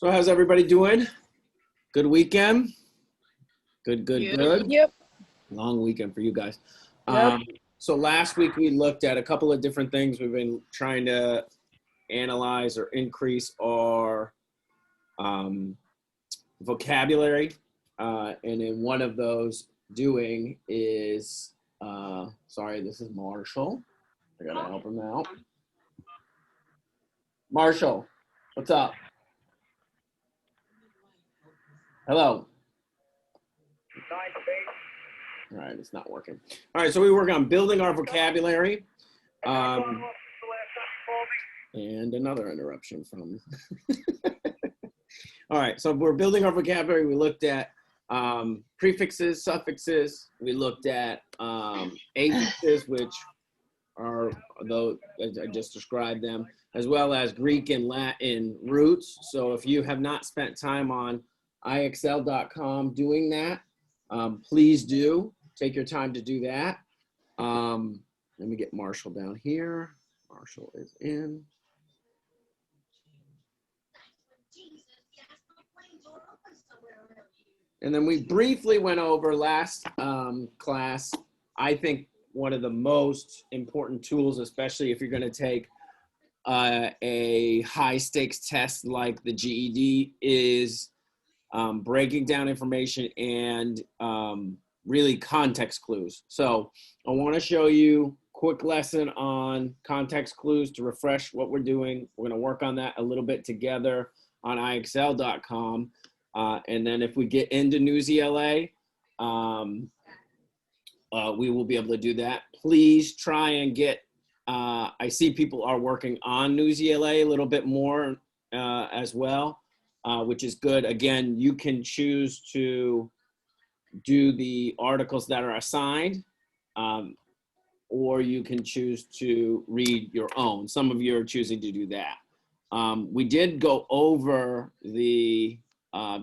So how's everybody doing? Good weekend? Good. Yep. Long weekend for you guys. Yep. So last week we looked at a couple of different things. We've been trying to analyze or increase our vocabulary. And in one of those doing is, sorry, this is Marshall. I gotta help him out. Marshall, what's up? Hello. All right, it's not working. All right, so we work on building our vocabulary. And another interruption from. All right, so we're building our vocabulary. We looked at prefixes, suffixes. We looked at affixes, which are those I just described them, as well as Greek and Latin roots. So if you have not spent time on IXL.com doing that, please do. Take your time to do that. Let me get Marshall down here. Marshall is in. And then we briefly went over last class, I think one of the most important tools, especially if you're going to take a high stakes test like the GED, is breaking down information and really context clues. So I want to show you a quick lesson on context clues to refresh what we're doing. We're going to work on that a little bit together on IXL.com. And then if we get into Newsy LA, we will be able to do that. Please try and get, I see people are working on Newsy LA a little bit more as well, which is good. Again, you can choose to do the articles that are assigned, or you can choose to read your own. Some of you are choosing to do that. We did go over the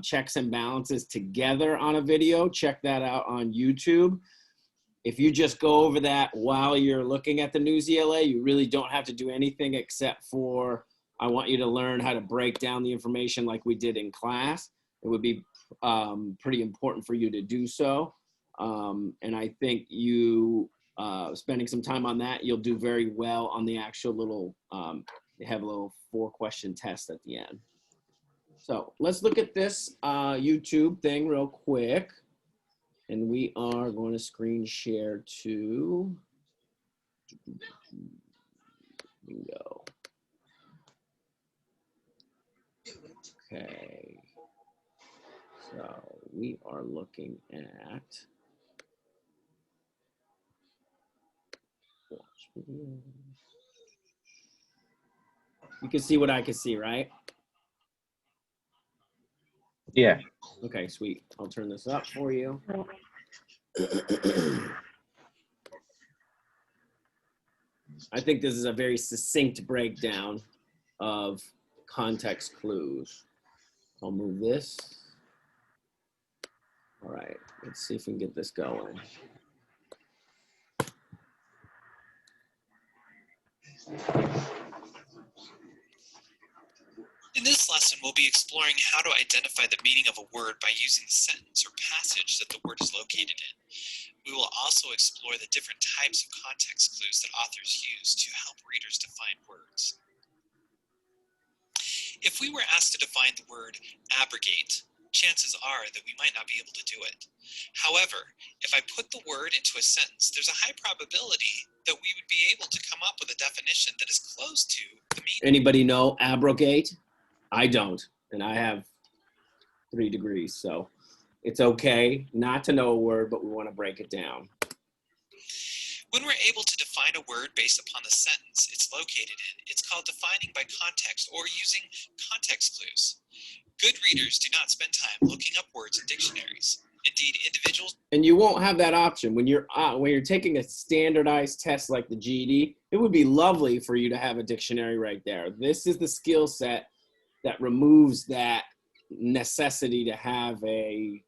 checks and balances together on a video. Check that out on YouTube. If you just go over that while you're looking at the Newsy LA, you really don't have to do anything except for, I want you to learn how to break down the information like we did in class. It would be pretty important for you to do so. And I think you, spending some time on that, you'll do very well on the actual little, they have a little 4-question test at the end. So let's look at this YouTube thing real quick. And we are going to screen share to, bingo. Okay. So we are looking at, watch video. You can see what I can see, right? Yeah. Okay, sweet. I'll turn this up for you. I think this is a very succinct breakdown of context clues. I'll move this. All right, let's see if we can get this going. In this lesson, we'll be exploring how to identify the meaning of a word by using the sentence or passage that the word is located in. We will also explore the different types of context clues that authors use to help readers define words. If we were asked to define the word abrogate, chances are that we might not be able to do it. However, if I put the word into a sentence, there's a high probability that we would be able to come up with a definition that is close to the meaning. Anybody know abrogate? I don't, and I have 3 degrees, so it's okay not to know a word, but we want to break it down. When we're able to define a word based upon the sentence it's located in, it's called defining by context or using context clues. Good readers do not spend time looking up words in dictionaries. Indeed, individuals. And you won't have that option when you're taking a standardized test like the GED. It would be lovely for you to have a dictionary right there. This is the skill set that removes that necessity to have a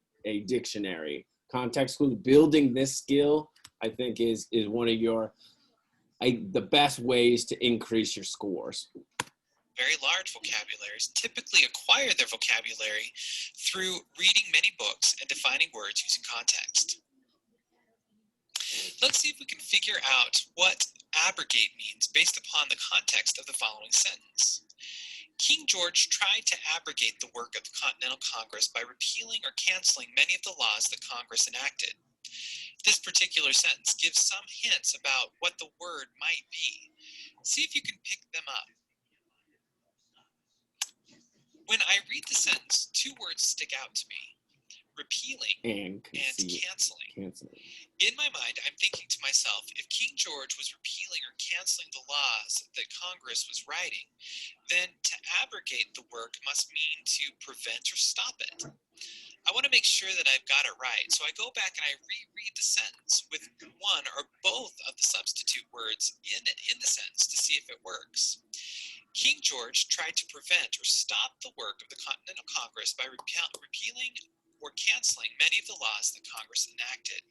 dictionary. Context clues, building this skill, I think is one of your the best ways to increase your scores. very large vocabularies typically acquire their vocabulary through reading many books and defining words using context. Let's see if we can figure out what abrogate means based upon the context of the following sentence. King George tried to abrogate the work of the Continental Congress by repealing or canceling many of the laws that Congress enacted. This particular sentence gives some hints about what the word might be. See if you can pick them up. When I read the sentence, two words stick out to me: repealing and canceling. In my mind, I'm thinking to myself, if King George was repealing or canceling the laws that Congress was writing, then to abrogate the work must mean to prevent or stop it. I want to make sure that I've got it right, so I go back and I reread the sentence with one or both of the substitute words in the sentence to see if it works. King George tried to prevent or stop the work of the Continental Congress by repealing or canceling many of the laws that Congress enacted.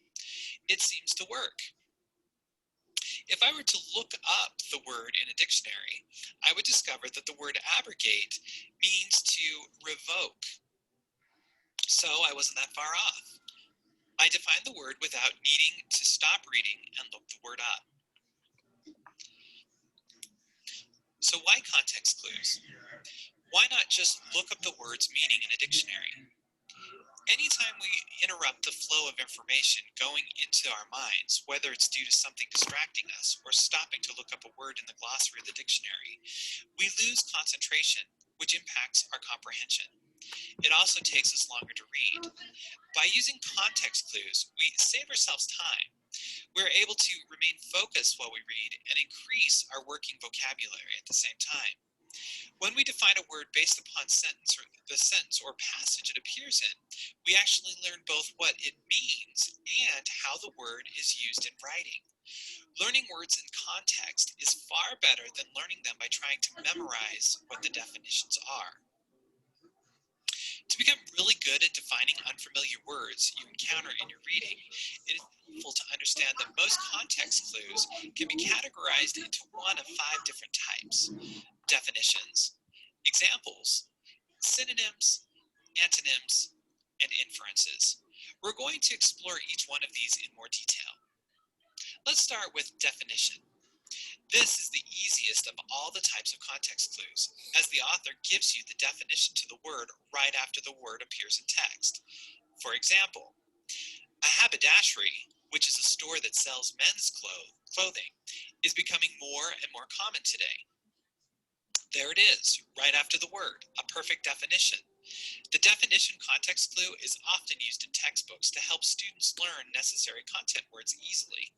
It seems to work. If I were to look up the word in a dictionary, I would discover that the word abrogate means to revoke. So I wasn't that far off. I defined the word without needing to stop reading and look the word up. So why context clues? Why not just look up the word's meaning in a dictionary? Anytime we interrupt the flow of information going into our minds, whether it's due to something distracting us or stopping to look up a word in the glossary of the dictionary, we lose concentration, which impacts our comprehension. It also takes us longer to read. By using context clues, we save ourselves time. We're able to remain focused while we read and increase our working vocabulary at the same time. When we define a word based upon the sentence or passage it appears in, we actually learn both what it means and how the word is used in writing. Learning words in context is far better than learning them by trying to memorize what the definitions are. To become really good at defining unfamiliar words you encounter in your reading, it is helpful to understand that most context clues can be categorized into one of 5 different types: definitions, examples, synonyms, antonyms, and inferences. We're going to explore each one of these in more detail. Let's start with definition. This is the easiest of all the types of context clues, as the author gives you the definition to the word right after the word appears in text. For example, a haberdashery, which is a store that sells men's clothing, is becoming more and more common today. There it is, right after the word, a perfect definition. The definition context clue is often used in textbooks to help students learn necessary content words easily.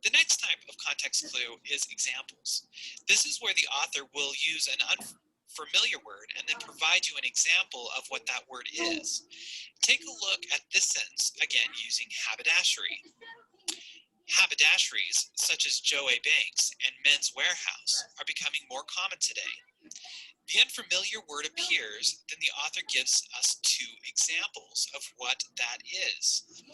The next type of context clue is examples. This is where the author will use an unfamiliar word and then provide you an example of what that word is. Take a look at this sentence, again using haberdashery. Haberdasheries, such as Joe A. Banks and Men's Warehouse, are becoming more common today. The unfamiliar word appears, then the author gives us 2 examples of what that is.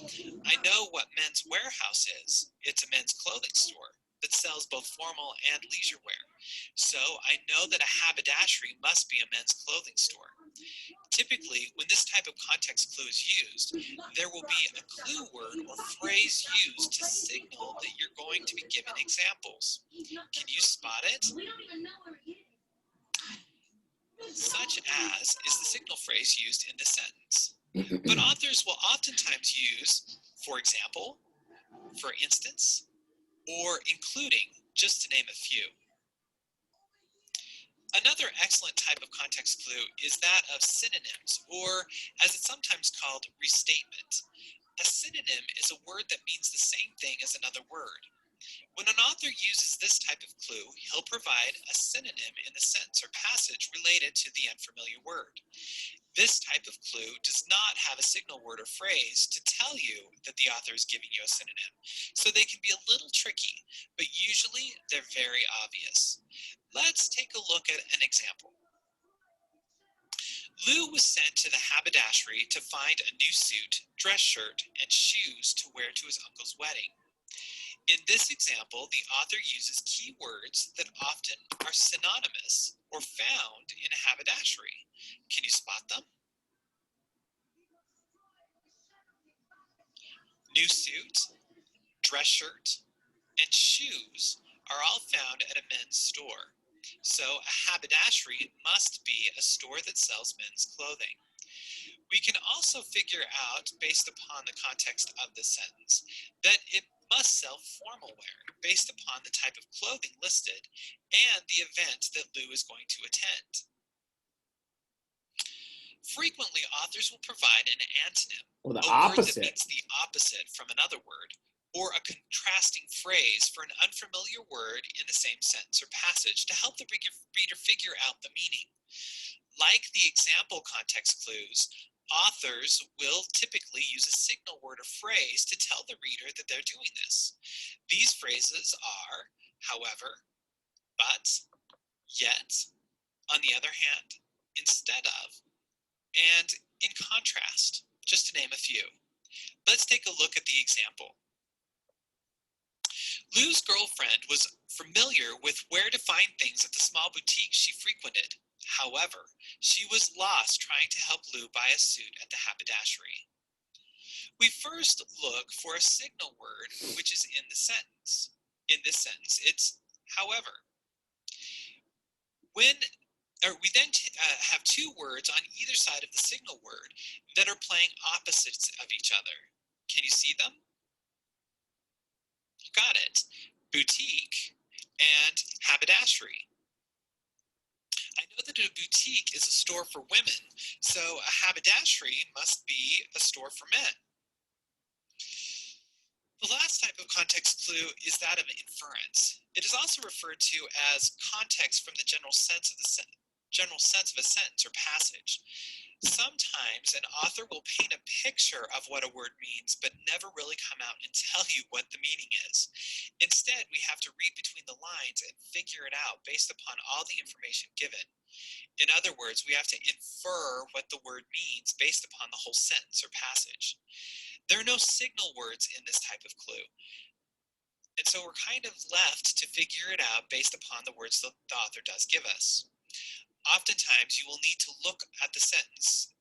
I know what Men's Warehouse is. It's a men's clothing store that sells both formal and leisure wear. So I know that a haberdashery must be a men's clothing store. Typically, when this type of context clue is used, there will be a clue word or phrase used to signal that you're going to be given examples. Can you spot it? Such as is the signal phrase used in this sentence. But authors will oftentimes use, for example, for instance, or including, just to name a few. Another excellent type of context clue is that of synonyms, or as it's sometimes called, restatement. A synonym is a word that means the same thing as another word. When an author uses this type of clue, he'll provide a synonym in the sentence or passage related to the unfamiliar word. This type of clue does not have a signal word or phrase to tell you that the author is giving you a synonym, so they can be a little tricky, but usually they're very obvious. Let's take a look at an example. Lou was sent to the haberdashery to find a new suit, dress shirt, and shoes to wear to his uncle's wedding. In this example, the author uses keywords that often are synonymous or found in a haberdashery. Can you spot them? New suit, dress shirt, and shoes are all found at a men's store. So a haberdashery must be a store that sells men's clothing. We can also figure out, based upon the context of the sentence, that it must sell formal wear based upon the type of clothing listed and the event that Lou is going to attend. Frequently, authors will provide an antonym, Or the a word that opposite. means the opposite from another word, or a contrasting phrase for an unfamiliar word in the same sentence or passage to help the reader figure out the meaning. Like the example context clues, authors will typically use a signal word or phrase to tell the reader that they're doing this. These phrases are, however, but, yet, on the other hand, instead of, and in contrast, just to name a few. Let's take a look at the example. Lou's girlfriend was familiar with where to find things at the small boutique she frequented. However, she was lost trying to help Lou buy a suit at the haberdashery. We first look for a signal word which is in the sentence. In this sentence, it's however. We then have two words on either side of the signal word that are playing opposites of each other. Can you see them? You got it. Boutique and haberdashery. I know that a boutique is a store for women, so a haberdashery must be a store for men. The last type of context clue is that of inference. It is also referred to as context from the general sense of a sentence or passage. Sometimes an author will paint a picture of what a word means, but never really come out and tell you what the meaning is. Instead, we have to read between the lines and figure it out based upon all the information given. In other words, we have to infer what the word means based upon the whole sentence or passage. There are no signal words in this type of clue. And so we're kind of left to figure it out based upon the words that the author does give us. Oftentimes, you will need to look at the sentence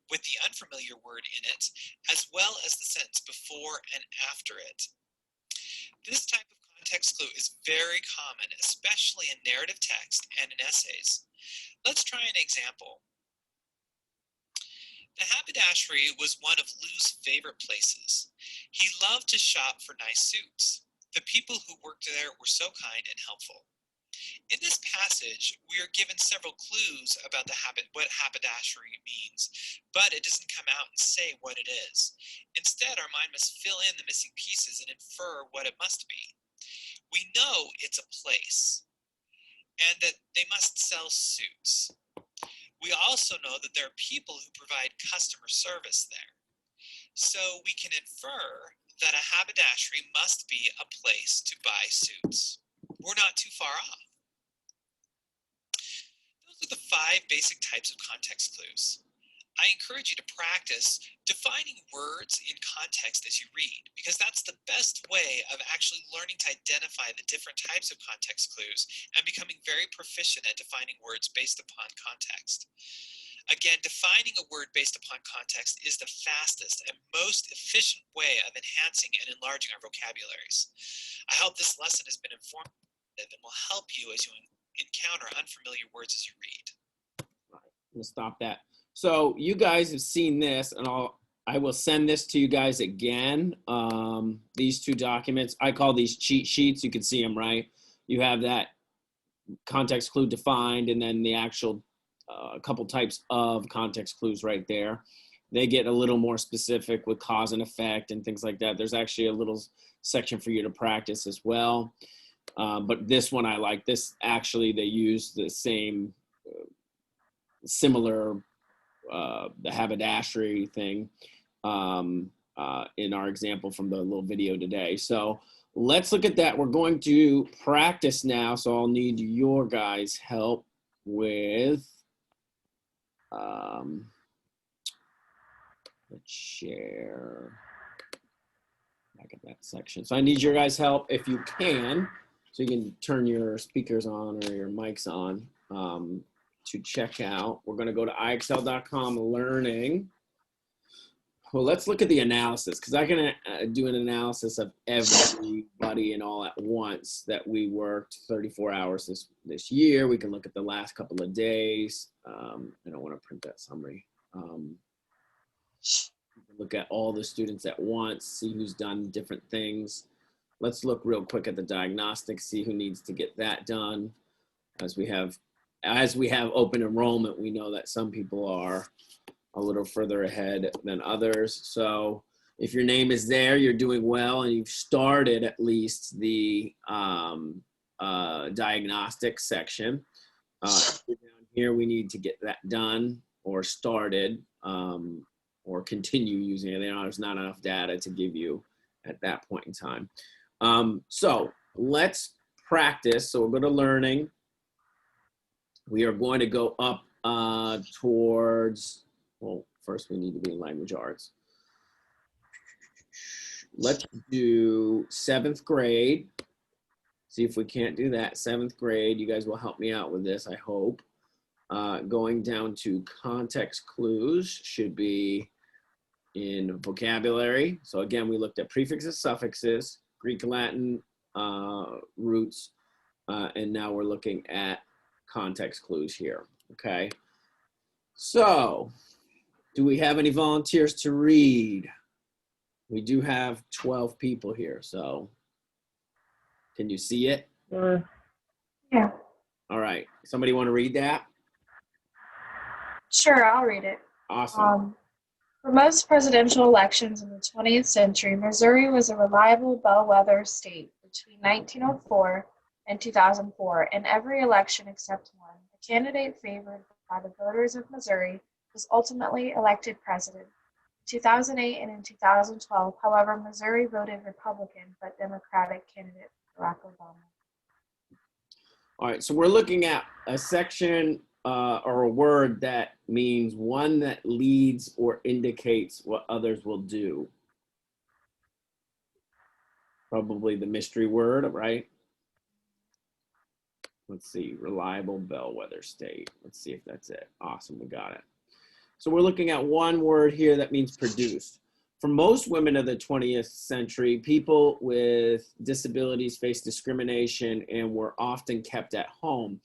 with the unfamiliar word in it, as well as the sentence before and after it. This type of context clue is very common, especially in narrative text and in essays. Let's try an example. The haberdashery was one of Lou's favorite places. He loved to shop for nice suits. The people who worked there were so kind and helpful. In this passage, we are given several clues about what haberdashery means, but it doesn't come out and say what it is. Instead, our mind must fill in the missing pieces and infer what it must be. We know it's a place and that they must sell suits. We also know that there are people who provide customer service there. So we can infer that a haberdashery must be a place to buy suits. We're not too far off. Those are the 5 basic types of context clues. I encourage you to practice defining words in context as you read, because that's the best way of actually learning to identify the different types of context clues and becoming very proficient at defining words based upon context. Again, defining a word based upon context is the fastest and most efficient way of enhancing and enlarging our vocabularies. I hope this lesson has been informative and will help you as you encounter unfamiliar words as you read. All right, I'm gonna stop that. So you guys have seen this, and I will send this to you guys again. These 2 documents, I call these cheat sheets. You can see them, right? You have that context clue defined, and then the actual couple types of context clues right there. They get a little more specific with cause and effect and things like that. There's actually a little section for you to practice as well. But this one I like. This actually, they use the same similar the haberdashery thing in our example from the little video today. So let's look at that. We're going to practice now. So I'll need your guys' help with let's share. back at that section. So I need your guys' help if you can, so you can turn your speakers on or your mics on to check out. We're going to go to IXL.com learning. Well, let's look at the analysis, because I can do an analysis of everybody and all at once that we worked 34 hours this year. We can look at the last couple of days. I don't want to print that summary. Look at all the students at once, see who's done different things. Let's look real quick at the diagnostics, see who needs to get that done. As we have open enrollment, we know that some people are a little further ahead than others. So if your name is there, you're doing well, and you've started at least the diagnostic section. Down here, we need to get that done or started or continue using it. There's not enough data to give you at that point in time. So let's practice. So we're going to learning. We are going to go up towards, well, first we need to be in language arts. Let's do 7th grade. See if we can't do that. 7th grade. You guys will help me out with this, I hope. Going down to context clues should be in vocabulary. So again, we looked at prefixes, suffixes, Greek, Latin roots, and now we're looking at context clues here, okay? So, do we have any volunteers to read? We do have 12 people here, so can you see it? Yeah. All right, somebody want to read that? Sure, I'll read it. Awesome. For most presidential elections in the 20th century, Missouri was a reliable bellwether state between 1904 and 2004. In every election except one, the candidate favored by the voters of Missouri was ultimately elected president. In 2008 and in 2012, however, Missouri voted Republican but Democratic candidate Barack Obama. All right, so we're looking at a section or a word that means one that leads or indicates what others will do. Probably the mystery word, right? Let's see, reliable bellwether state. Let's see if that's it. Awesome, we got it. So we're looking at one word here that means produced. For most women of the 20th century, people with disabilities faced discrimination and were often kept at home.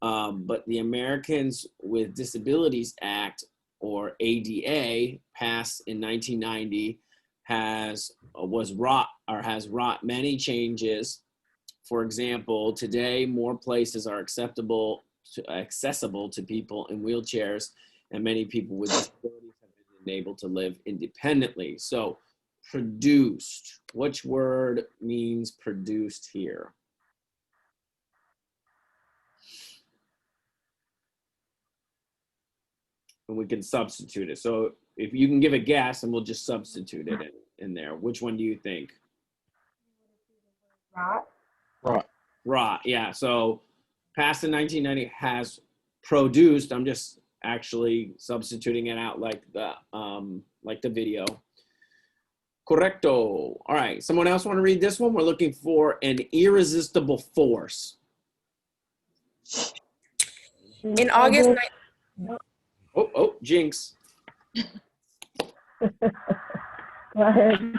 But the Americans with Disabilities Act, or ADA, passed in 1990, has wrought many changes. For example, today more places are accessible to people in wheelchairs, and many people with disabilities have been able to live independently. So, produced. Which word means produced here? And we can substitute it. So if you can give a guess, and we'll just substitute it in there. Which one do you think? Rot, yeah. So passed in 1990 has produced. I'm just actually substituting it out like the video. Correcto. All right. Someone else want to read this one? We're looking for an irresistible force. In August, Oh, jinx. Go ahead.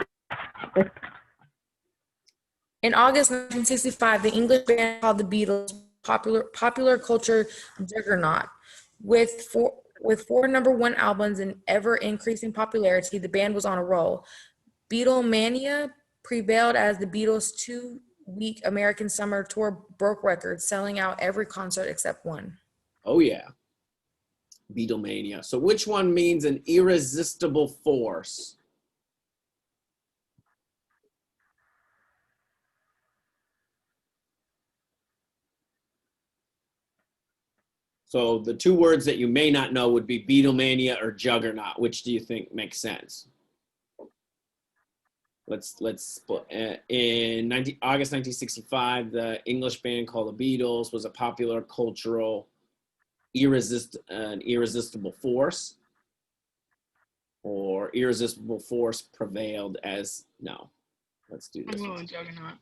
in August 1965, the English band called the Beatles popular culture juggernaut. With four #1 albums and ever increasing popularity, the band was on a roll. Beatlemania prevailed as the Beatles' 2-week American summer tour broke records, selling out every concert except one. Oh yeah. Beatlemania. So which one means an irresistible force? So the two words that you may not know would be Beatlemania or juggernaut. Which do you think makes sense? Let's split. In August 1965, the English band called the Beatles was a popular cultural irresistible force, or irresistible force prevailed as, no. Let's do this one. Juggernaut.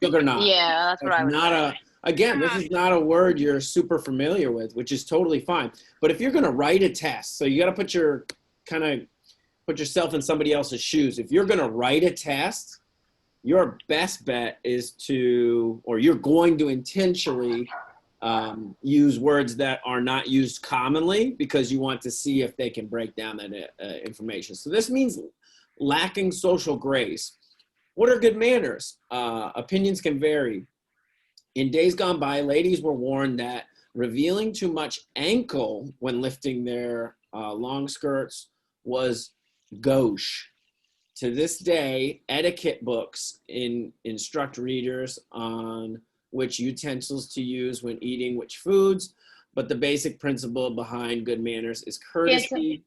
Juggernaut. Yeah, that's what I would say. Again, this is not a word you're super familiar with, which is totally fine. But if you're going to write a test, so you got to put yourself in somebody else's shoes. If you're going to write a test, your best bet is you're going to intentionally use words that are not used commonly because you want to see if they can break down that information. So this means lacking social grace. What are good manners? Opinions can vary. In days gone by, ladies were warned that revealing too much ankle when lifting their long skirts was gauche. To this day, etiquette books instruct readers on which utensils to use when eating which foods, but the basic principle behind good manners is courtesy,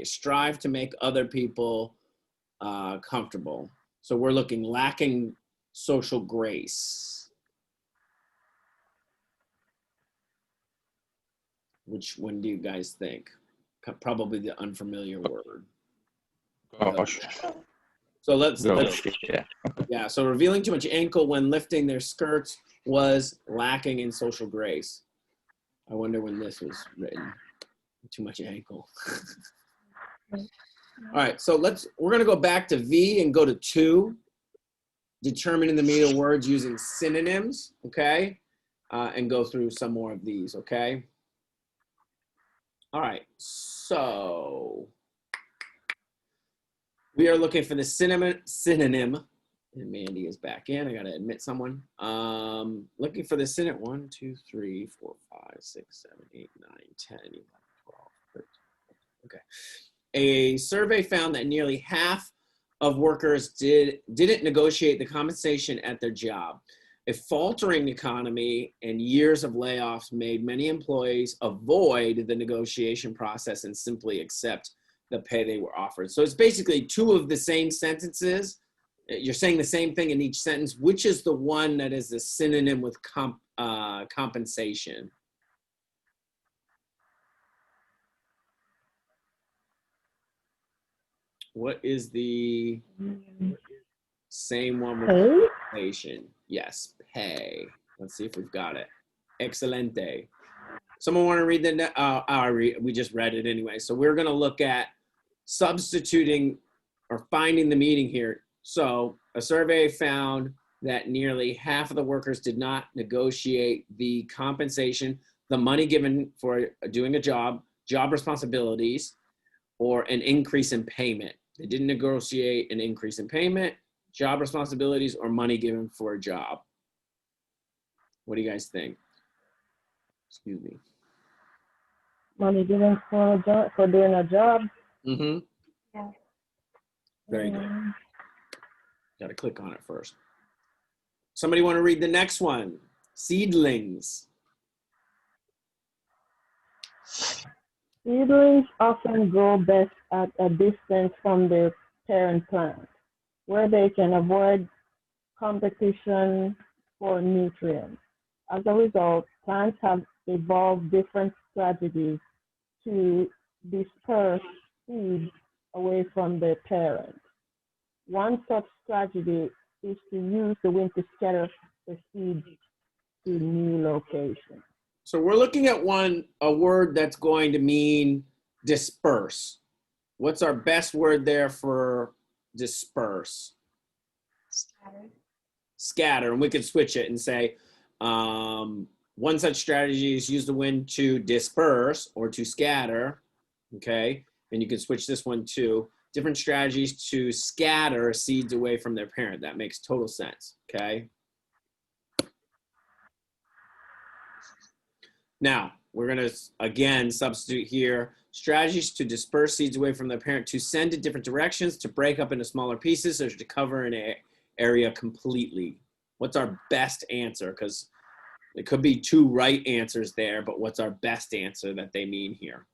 strive to make other people comfortable. So we're looking lacking social grace. Which one do you guys think? Probably the unfamiliar word. Gosh. So let's Yeah. so revealing too much ankle when lifting their skirts was lacking in social grace. I wonder when this was written. Too much ankle. All right, so we're gonna go back to V and go to 2. Determining the meaning of words using synonyms, okay? And go through some more of these, okay? All right, so we are looking for the synonym. And Mandy is back in. I gotta admit someone. Looking for the synonym. 1, 2, 3, 4, 5, 6, 7, 8, 9, 10, 11, 12, 13. Okay. A survey found that nearly half of workers didn't negotiate the compensation at their job. A faltering economy and years of layoffs made many employees avoid the negotiation process and simply accept the pay they were offered. So it's basically 2 of the same sentences. You're saying the same thing in each sentence. Which is the one that is the synonym with compensation? What is the same one with Pay? compensation? Yes, pay. Let's see if we've got it. Excelente. Someone want to read we just read it anyway. So we're going to look at substituting or finding the meaning here. So a survey found that nearly half of the workers did not negotiate the compensation, the money given for doing a job responsibilities, or an increase in payment. They didn't negotiate an increase in payment, job responsibilities, or money given for a job. What do you guys think? Excuse me. Money given for a job, for doing a job. Mm-hmm. Yeah. Very good. Got to click on it first. Somebody want to read the next one? Seedlings. Seedlings often grow best at a distance from their parent plant, where they can avoid competition for nutrients. As a result, plants have evolved different strategies to disperse seeds away from their parent. One such strategy is to use the wind to scatter the seeds to new locations. So we're looking at a word that's going to mean disperse. What's our best word there for disperse? Scattered. Scatter. And we could switch it and say, one such strategy is use the wind to disperse or to scatter, okay? And you can switch this one too. Different strategies to scatter seeds away from their parent. That makes total sense, okay? Now, we're gonna, again, substitute here. Strategies to disperse seeds away from their parent, to send in different directions, to break up into smaller pieces, or to cover an area completely. What's our best answer? Because it could be 2 right answers there, but what's our best answer that they mean here?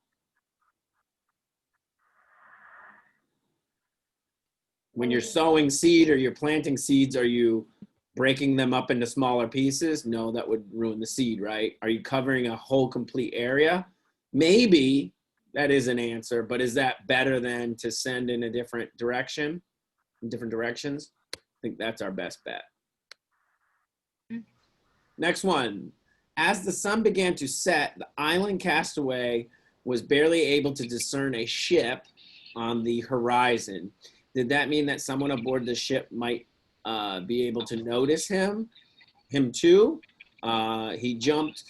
When you're sowing seed or you're planting seeds, are you breaking them up into smaller pieces? No, that would ruin the seed, right? Are you covering a whole complete area? Maybe that is an answer, but is that better than to send in a different direction? in different directions. I think that's our best bet. Next one. As the sun began to set, the island castaway was barely able to discern a ship on the horizon. Did that mean that someone aboard the ship might be able to notice him too? He jumped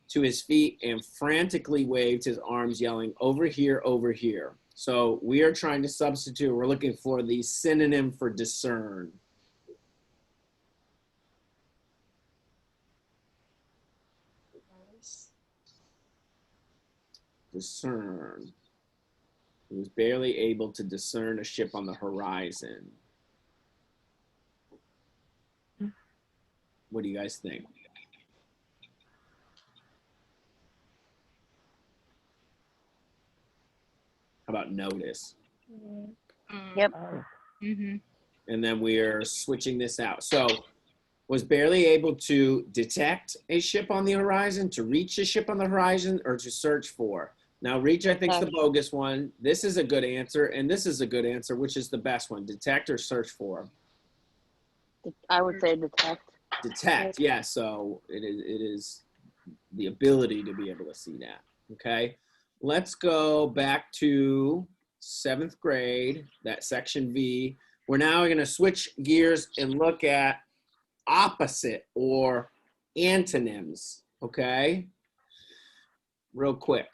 to his feet and frantically waved his arms, yelling, "Over here, over here." So we are trying to substitute. We're looking for the synonym for discern. Discern. He was barely able to discern a ship on the horizon. What do you guys think? How about notice? Yep. And then we are switching this out. So was barely able to detect a ship on the horizon, to reach a ship on the horizon, or to search for. Now, reach, I think, is the bogus one. This is a good answer, and this is a good answer. Which is the best one, detect or search for? I would say detect. Detect, yeah. So it is the ability to be able to see that. Okay, let's go back to 7th grade, that section V. We're now going to switch gears and look at opposite or antonyms. Okay, real quick.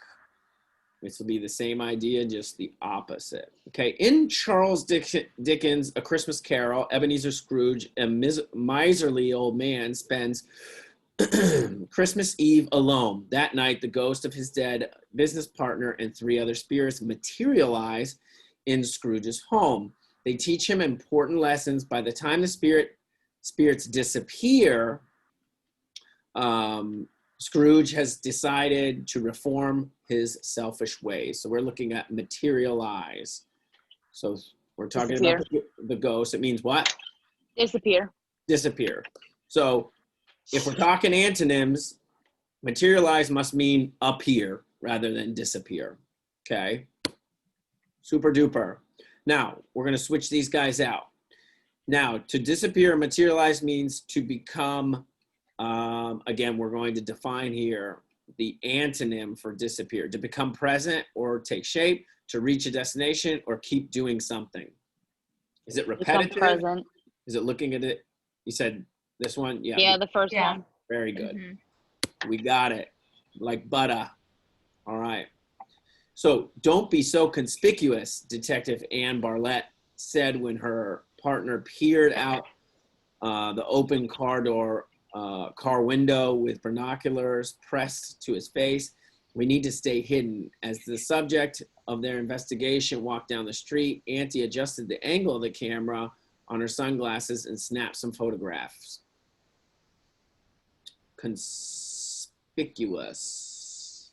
This will be the same idea, just the opposite. Okay, in Charles Dickens' A Christmas Carol, Ebenezer Scrooge, a miserly old man, spends Christmas Eve alone. That night, the ghost of his dead business partner and 3 other spirits materialize in Scrooge's home. They teach him important lessons. By the time the spirits disappear, Scrooge has decided to reform his selfish ways. So we're looking at materialize. So we're talking about the ghost. It means what? Disappear. Disappear. So if we're talking antonyms, materialize must mean appear rather than disappear. Okay. Super duper. Now we're going to switch these guys out. Now to disappear and materialize means to become, again, we're going to define here the antonym for disappear: to become present or take shape, to reach a destination, or keep doing something. Is it repetitive? Become present. Is it looking at it? You said this one? Yeah. Yeah, the first one. Very good. We got it. Like butter. All right. So don't be so conspicuous, Detective Ann Bartlett said when her partner peered out the open car window with binoculars pressed to his face. We need to stay hidden. As the subject of their investigation walked down the street, Auntie adjusted the angle of the camera on her sunglasses and snapped some photographs. Conspicuous.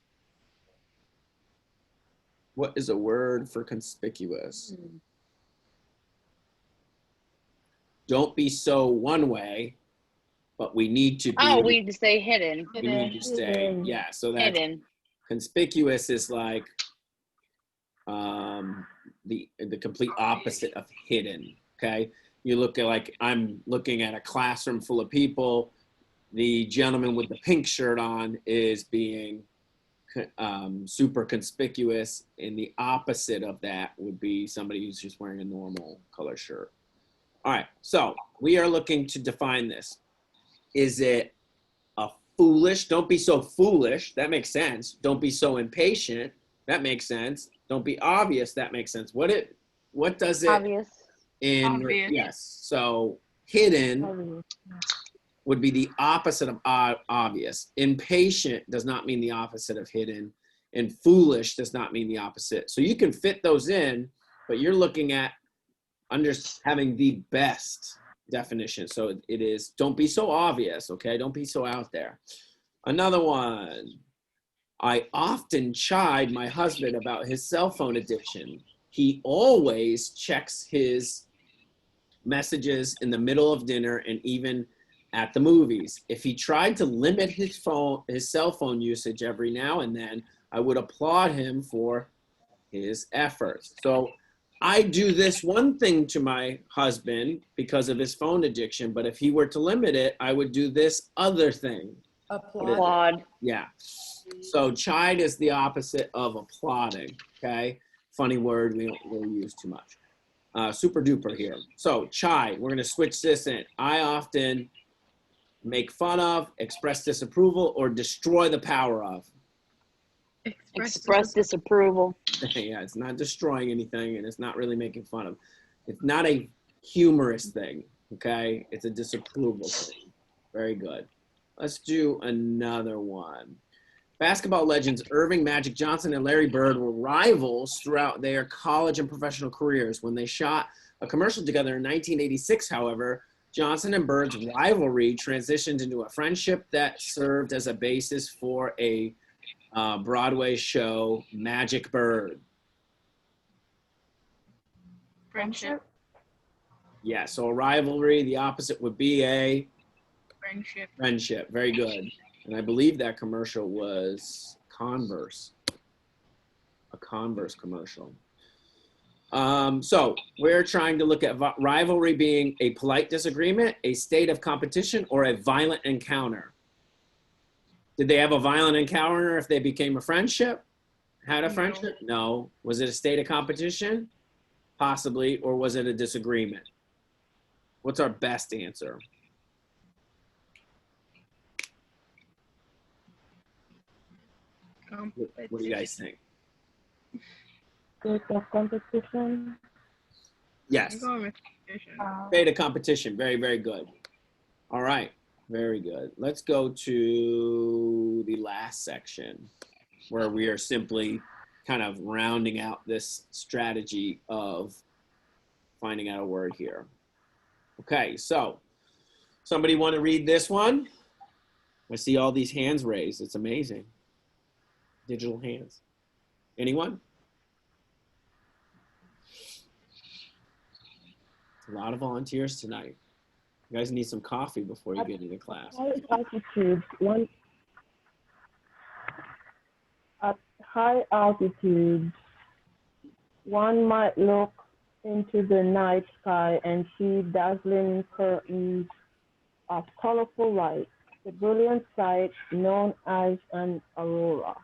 What is a word for conspicuous? Don't be so one way, but we need to be. Oh, we need to stay hidden. We need to stay, yeah. So that's Hidden. conspicuous is like the complete opposite of hidden. Okay, you look at, like, I'm looking at a classroom full of people. The gentleman with the pink shirt on is being super conspicuous, and the opposite of that would be somebody who's just wearing a normal color shirt. All right, so we are looking to define this. Is it a foolish? Don't be so foolish. That makes sense. Don't be so impatient. That makes sense. Don't be obvious. That makes sense. What does it? Obvious. Obvious. Yes. So hidden would be the opposite of obvious. Impatient does not mean the opposite of hidden, and foolish does not mean the opposite. So you can fit those in, but you're looking at having the best definition. So it is, don't be so obvious, okay? Don't be so out there. Another one. I often chide my husband about his cell phone addiction. He always checks his messages in the middle of dinner and even at the movies. If he tried to limit his cell phone usage every now and then, I would applaud him for his efforts. So I do this one thing to my husband because of his phone addiction, but if he were to limit it, I would do this other thing. Applaud. Applaud. Yeah. So chide is the opposite of applauding, okay? Funny word we don't really use too much. Super duper here. So chide, we're gonna switch this in. I often make fun of, express disapproval, or destroy the power of. Express disapproval. Yeah, it's not destroying anything, and it's not really making fun of. It's not a humorous thing, okay? It's a disapproval thing. Very good. Let's do another one. Basketball legends Irving Magic Johnson and Larry Bird were rivals throughout their college and professional careers. When they shot a commercial together in 1986, however, Johnson and Bird's rivalry transitioned into a friendship that served as a basis for a Broadway show, Magic Bird. Friendship. Yeah, so a rivalry, the opposite would be a Friendship. friendship. Very good. And I believe that commercial was Converse. A Converse commercial. So we're trying to look at rivalry being a polite disagreement, a state of competition, or a violent encounter. Did they have a violent encounter if they became a friendship? Had a friendship? No. Was it a state of competition? Possibly. Or was it a disagreement? What's our best answer? What do you guys think? State of competition. Yes. State of competition. Very, very good. All right. Very good. Let's go to the last section where we are simply kind of rounding out this strategy of finding out a word here. Okay, so somebody want to read this one? I see all these hands raised. It's amazing. Digital hands. Anyone? A lot of volunteers tonight. You guys need some coffee before you get into class. At high altitudes, one might look into the night sky and see dazzling curtains of colorful light. The brilliant sight, known as an aurora,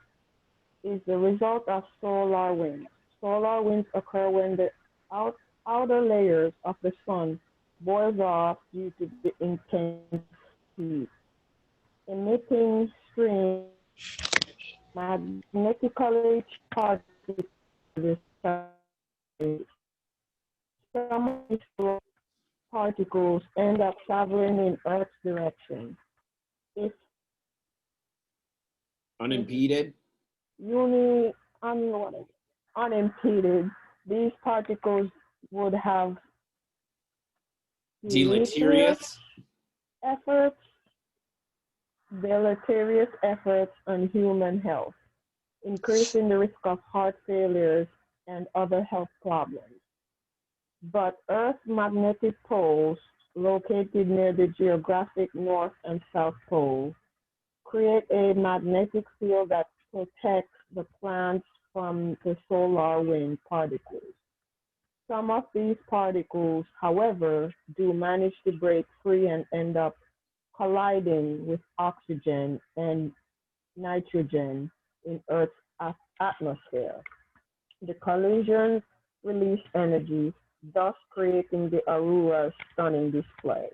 is the result of solar winds. Solar winds occur when the outer layers of the sun boils off due to the intense heat. Emitting streams magnetically charged to the surface. Some of these particles end up traveling in Earth's direction. If Unimpeded? Unimpeded, these particles would have Deleterious? deleterious efforts on human health, increasing the risk of heart failures and other health problems. But Earth's magnetic poles, located near the geographic North and South Pole, create a magnetic field that protects the plants from the solar wind particles. Some of these particles, however, do manage to break free and end up colliding with oxygen and nitrogen in Earth's atmosphere. The collisions release energy, thus creating the aurora's stunning display.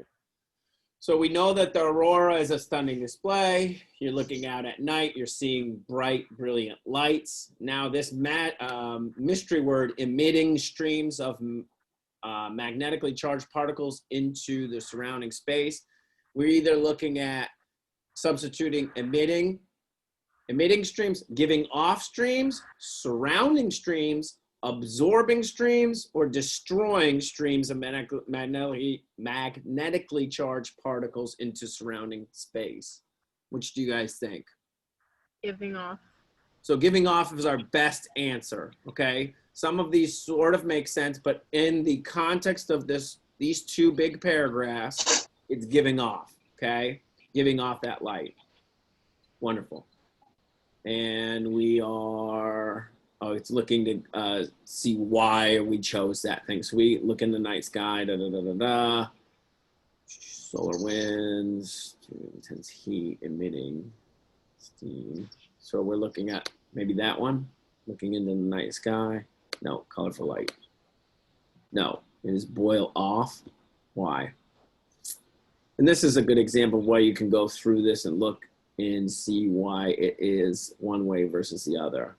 So we know that the aurora is a stunning display. You're looking out at night, you're seeing bright, brilliant lights. Now this mystery word, emitting streams of magnetically charged particles into the surrounding space. We're either looking at substituting emitting streams, giving off streams, surrounding streams, absorbing streams, or destroying streams of magnetically charged particles into surrounding space. Which do you guys think? Giving off. So giving off is our best answer, okay? Some of these sort of make sense, but in the context of these two big paragraphs, it's giving off, okay? Giving off that light. Wonderful. And we are, oh, it's looking to see why we chose that thing. So we look in the night sky, solar winds, intense heat emitting steam. So we're looking at maybe that one, looking into the night sky. No, colorful light. No, it is boil off. Why? And this is a good example of why you can go through this and look and see why it is one way versus the other.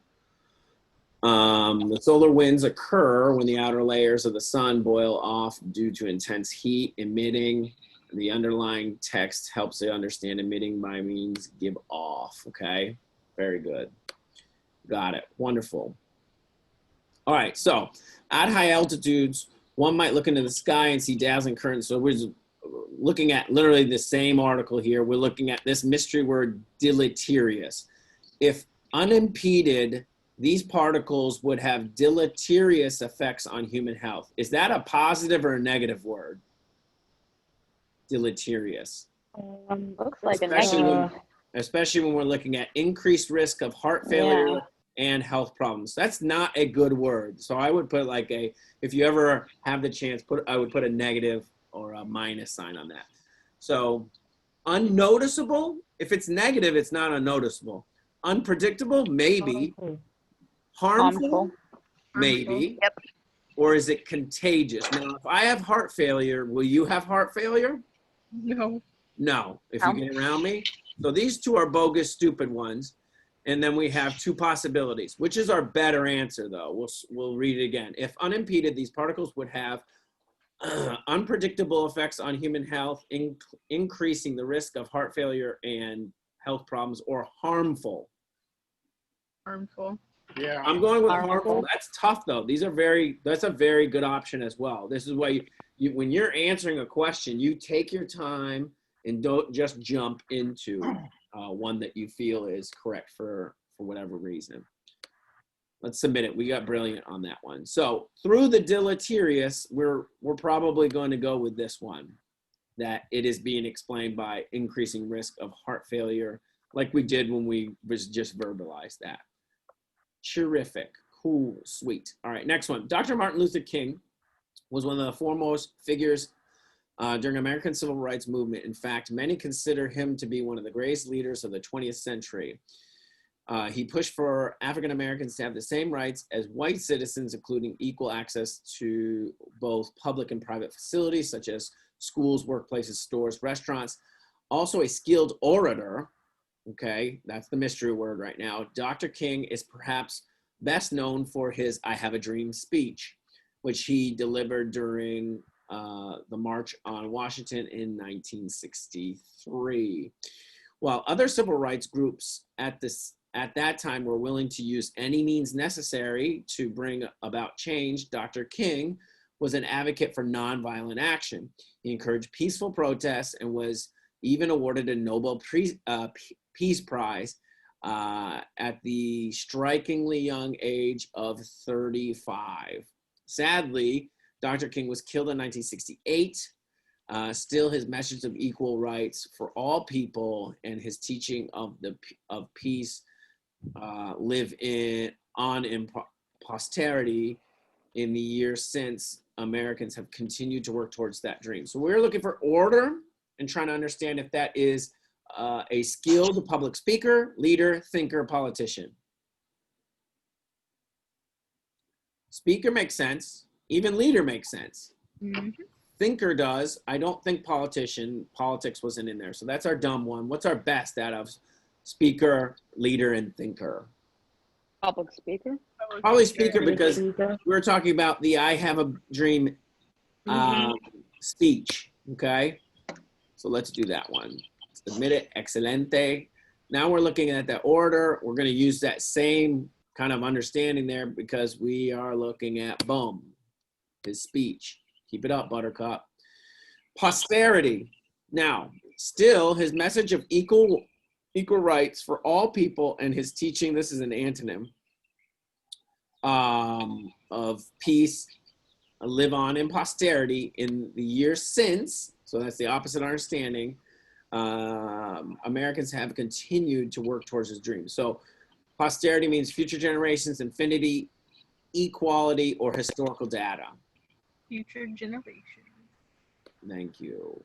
The solar winds occur when the outer layers of the sun boil off due to intense heat emitting. The underlying text helps you understand emitting by means give off. Okay, very good. Got it. Wonderful. All right, so at high altitudes, one might look into the sky and see dazzling currents. So we're looking at literally the same article here. We're looking at this mystery word deleterious. If unimpeded, these particles would have deleterious effects on human health. Is that a positive or a negative word? Deleterious. Looks like a Especially negative. especially when we're looking at increased risk of heart failure and health problems. That's not a good word. So I would put like if you ever have the chance, I would put a negative or a minus sign on that. So unnoticeable, if it's negative, it's not unnoticeable. Unpredictable, maybe. Harmful, maybe. Yep. Or is it contagious? Now, if I have heart failure, will you have heart failure? No. No, if you get around me. So these two are bogus, stupid ones. And then we have two possibilities. Which is our better answer, though? We'll read it again. If unimpeded, these particles would have unpredictable effects on human health, increasing the risk of heart failure and health problems, or harmful. Harmful. Yeah. I'm going with harmful. That's tough, though. That's a very good option as well. This is why you when you're answering a question, you take your time and don't just jump into one that you feel is correct for whatever reason. Let's submit it. We got brilliant on that one. So through the deleterious, we're probably going to go with this one, that it is being explained by increasing risk of heart failure, like we did when we just verbalized that. Terrific. Cool. Sweet. All right. Next one. Dr. Martin Luther King was one of the foremost figures during American civil rights movement. In fact, many consider him to be one of the greatest leaders of the 20th century. He pushed for African Americans to have the same rights as white citizens, including equal access to both public and private facilities, such as schools, workplaces, stores, restaurants. Also a skilled orator. Okay, that's the mystery word right now. Dr. King is perhaps best known for his I Have a Dream speech, which he delivered during the March on Washington in 1963. While other civil rights groups at that time were willing to use any means necessary to bring about change, Dr. King was an advocate for nonviolent action. He encouraged peaceful protests and was even awarded a Nobel Peace Prize at the strikingly young age of 35. Sadly, Dr. King was killed in 1968. Still, his message of equal rights for all people and his teaching of peace live on in posterity. In the years since, Americans have continued to work towards that dream. So we're looking for order and trying to understand if that is a skilled public speaker, leader, thinker, politician. Speaker makes sense. Even leader makes sense. Mm-hmm. Thinker does. I don't think politics wasn't in there. So that's our dumb one. What's our best out of speaker, leader, and thinker? Public speaker. Probably speaker, because we're talking about the I Have a Dream speech. Okay. So let's do that one. Submit it. Excelente. Now we're looking at the order. We're going to use that same kind of understanding there because we are looking at, boom, his speech. Keep it up, Buttercup. Posterity. Now, still, his message of equal rights for all people and his teaching, this is an antonym, of peace, live on in posterity in the years since, so that's the opposite understanding, Americans have continued to work towards his dream. So Posterity means future generations, infinity, equality, or historical data. Future generation. Thank you.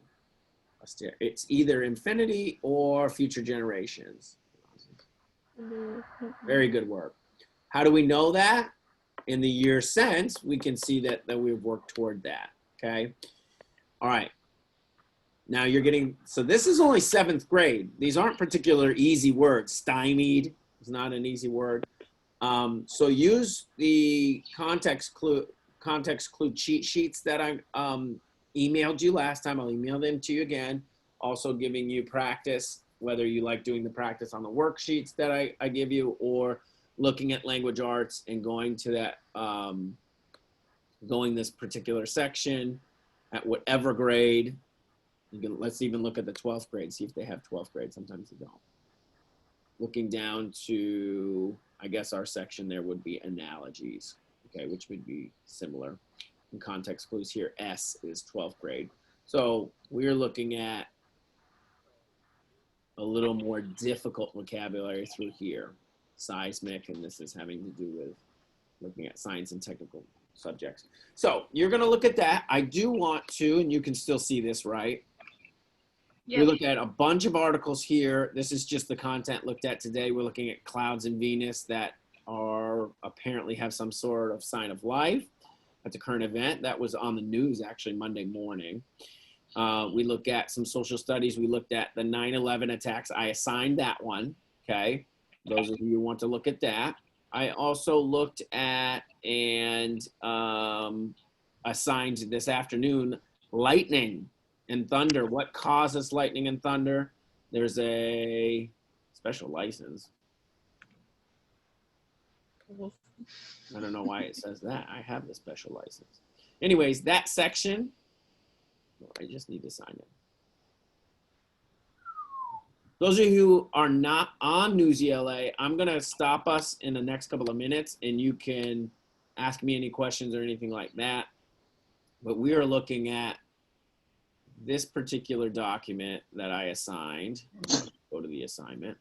It's either infinity or future generations. Very good work. How do we know that? In the year since, we can see that we've worked toward that, okay? All right. Now you're getting, so this is only 7th grade. These aren't particular easy words. Stymied is not an easy word. So use the context clue cheat sheets that I emailed you last time. I'll email them to you again. Also giving you practice, whether you like doing the practice on the worksheets that I give you or looking at language arts and going to that, going this particular section at whatever grade. Let's even look at the 12th grade, see if they have 12th grade. Sometimes they don't. Looking down to, I guess our section there would be analogies, okay, which would be similar. In context clues here, S is 12th grade. So we're looking at a little more difficult vocabulary through here. Seismic, and this is having to do with looking at science and technical subjects. So you're gonna look at that. I do want to, and you can still see this, right? Yeah. We look at a bunch of articles here. This is just the content looked at today. We're looking at clouds in Venus that are apparently have some sort of sign of life. That's a current event that was on the news actually Monday morning. We look at some social studies. We looked at the 9/11 attacks. I assigned that one, okay? Those of you who want to look at that. I also looked at and assigned this afternoon lightning and thunder. What causes lightning and thunder? There's a special license. I don't know why it says that. I have the special license. Anyways, that section, I just need to sign it. Those of you who are not on Newsy LA, I'm gonna stop us in the next couple of minutes and you can ask me any questions or anything like that. But we are looking at this particular document that I assigned. Go to the assignment.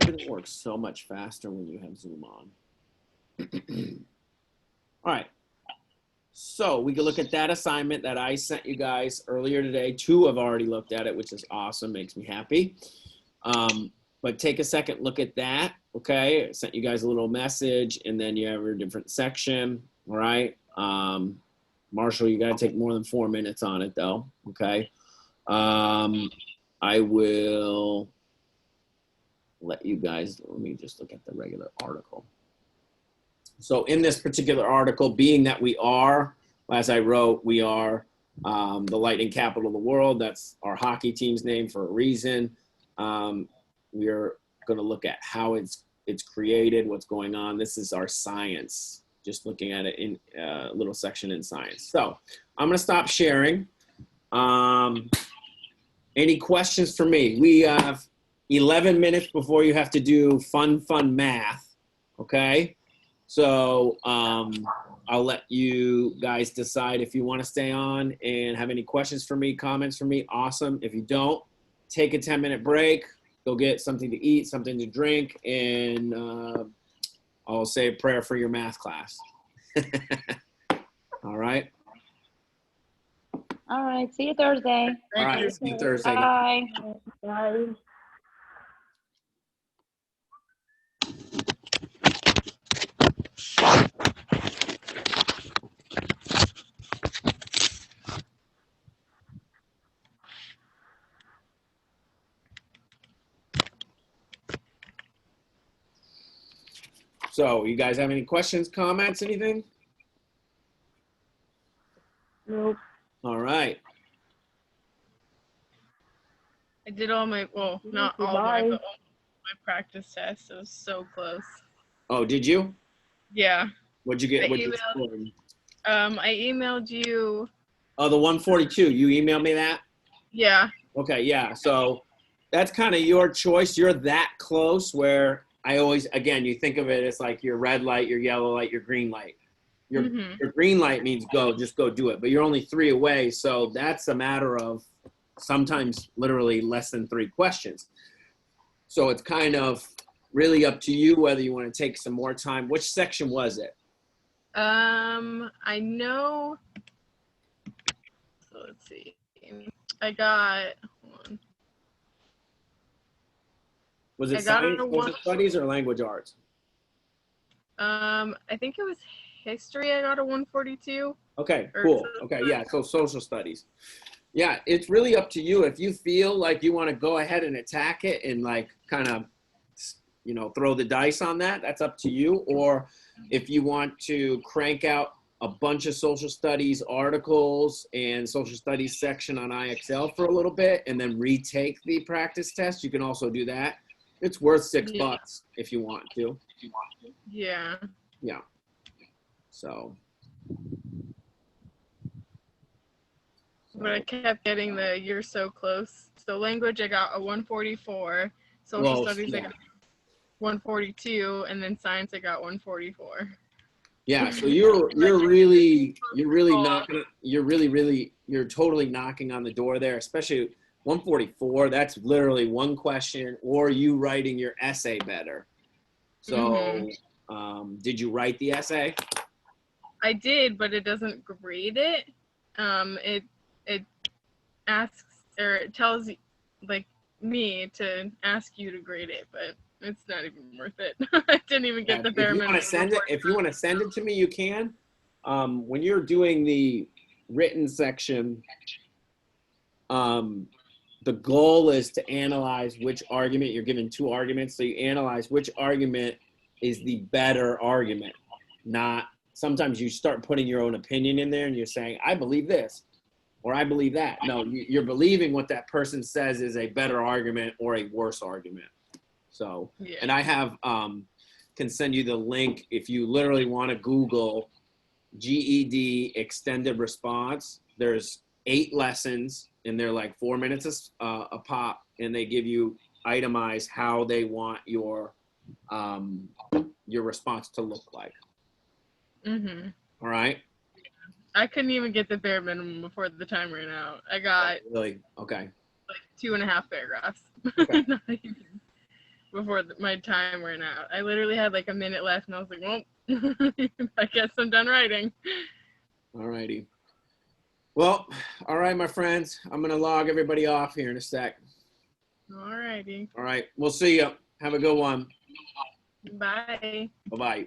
Everything works so much faster when you have Zoom on. All right. So we can look at that assignment that I sent you guys earlier today. 2 have already looked at it, which is awesome, makes me happy. But take a second look at that, okay? I sent you guys a little message, and then you have a different section, all right? Marshall, you gotta take more than 4 minutes on it though, okay? I will let you guys, let me just look at the regular article. So in this particular article, being that we are, as I wrote, we are the lightning capital of the world. That's our hockey team's name for a reason. We are going to look at how it's created, what's going on. This is our science, just looking at it in a little section in science. So I'm going to stop sharing. Any questions for me? We have 11 minutes before you have to do fun math, okay? So I'll let you guys decide if you want to stay on and have any questions for me, comments for me. Awesome. If you don't, take a 10-minute break, go get something to eat, something to drink, and I'll say a prayer for your math class. All right? All right. See you Thursday. All right, see you Thursday. Bye. Bye. So you guys have any questions, comments, anything? Nope. All right. I did all my, well, not all my, but all my practice tests. It was so close. Oh, did you? Yeah. What'd you get? I What'd you emailed- score? I emailed you. Oh, the 142. You emailed me that? Yeah. Okay, yeah. So that's kind of your choice. You're that close where I always, again, you think of it as like your red light, your yellow light, your green light. Your, Mhm. your green light means go, just go do it. But you're only 3 away, so that's a matter of sometimes literally less than 3 questions. So it's kind of really up to you whether you want to take some more time. Which section was it? I know. So let's see. I got. Hold on. Was it I got a science, social studies, or language arts? I think it was history. I got a 142. Okay, Or cool. Okay, yeah, so social studies. Yeah, it's really up to you. If you feel like you want to go ahead and attack it and like kind of, you know, throw the dice on that, that's up to you. Or if you want to crank out a bunch of social studies articles and social studies section on IXL for a little bit and then retake the practice test, you can also do that. It's worth $6 if you want to. Yeah. Yeah. So. But I kept getting the "you're so close." So language, I got a 144. Social Well, studies, I yeah. got 142, and then science, I got 144. Yeah, so you're really knocking, you're totally knocking on the door there, especially 144. That's literally one question, or you writing your essay better. So, did you write the essay? I did, but it doesn't grade it. It asks, or it tells like me to ask you to grade it, but it's not even worth it. I didn't even get the bare If you minimum. want to send it, if you want to send it to me, you can. When you're doing the written section, the goal is to analyze which argument. You're given 2 arguments, so you analyze which argument is the better argument. Not sometimes you start putting your own opinion in there and you're saying, I believe this or I believe that. No, you're believing what that person says is a better argument or a worse argument. So, Yeah. and I have can send you the link if you literally want to Google GED extended response. There's 8 lessons and they're like 4 minutes a pop, and they give you itemize how they want your response to look like. All right. I couldn't even get the bare minimum before the time ran out. I got really okay. Like 2.5 paragraphs. Okay. Not even before my time ran out. I literally had like a minute left, and I was like, well, I guess I'm done writing. All righty. Well, all right, my friends. I'm going to log everybody off here in a sec. All righty. All right. We'll see you. Have a good one. Bye. Bye-bye.